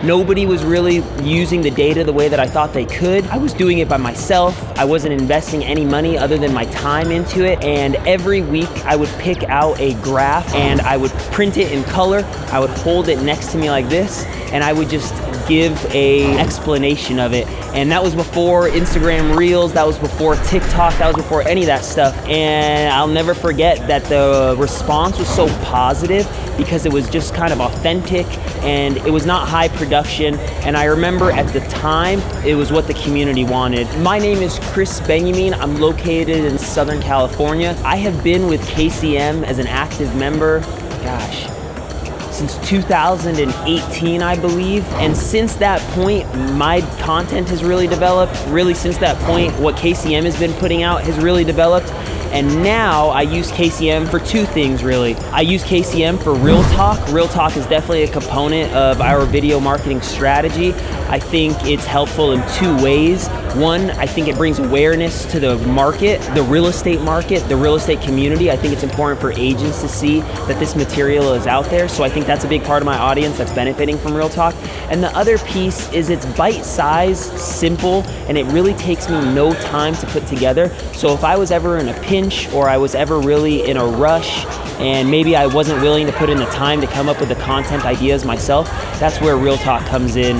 Nobody was really using the data the way that I thought they could. I was doing it by myself. I wasn't investing any money other than my time into it. And every week I would pick out a graph and I would print it in color. I would hold it next to me like this, and I would just give a explanation of it. And that was before Instagram Reels, that was before TikTok, that was before any of that stuff. And I'll never forget that the response was so positive because it was just kind of authentic and it was not high production. And I remember at the time, it was what the community wanted. My name is Krys Benyamein. I'm located in Southern California. I have been with KCM as an active member, since 2018, I believe. And since that point, my content has really developed. Really, since that point, what KCM has been putting out has really developed. And now I use KCM for two things, really. I use KCM for Real Talk. Real Talk is definitely a component of our video marketing strategy. I think it's helpful in two ways. One, I think it brings awareness to the market, the real estate market, the real estate community. I think it's important for agents to see that this material is out there. So I think that's a big part of my audience that's benefiting from Real Talk. And the other piece is it's bite-sized, simple, and it really takes me no time to put together. So if I was ever in a pinch or I was ever really in a rush and maybe I wasn't willing to put in the time to come up with the content ideas myself, that's where Real Talk comes in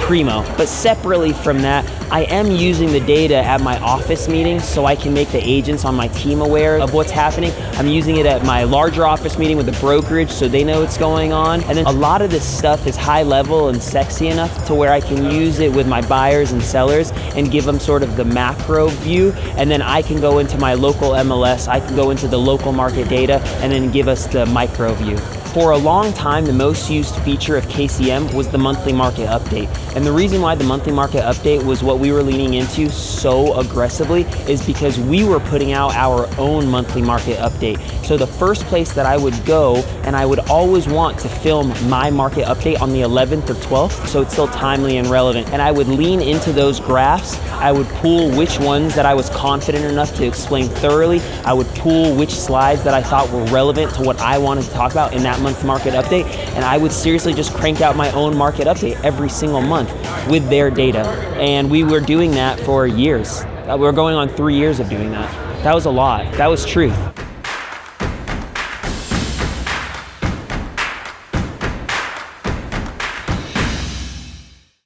primo. But separately from that, I am using the data at my office meetings so I can make the agents on my team aware of what's happening. I'm using it at my larger office meeting with the brokerage so they know what's going on. And then a lot of this stuff is high level and sexy enough to where I can use it with my buyers and sellers and give them sort of the macro view. And then I can go into my local MLS, I can go into the local market data and then give us the micro view. For a long time, the most used feature of KCM was the monthly market update. And the reason why the monthly market update was what we were leaning into so aggressively is because we were putting out our own monthly market update. So the first place that I would go, and I would always want to film my market update on the 11th or 12th, so it's still timely and relevant. And I would lean into those graphs. I would pull which ones that I was confident enough to explain thoroughly. I would pull which slides that I thought were relevant to what I wanted to talk about in that month market update, and I would seriously just crank out my own market update every single month with their data. And we were doing that for years. We were going on 3 years of doing that. That was a lot. That was truth.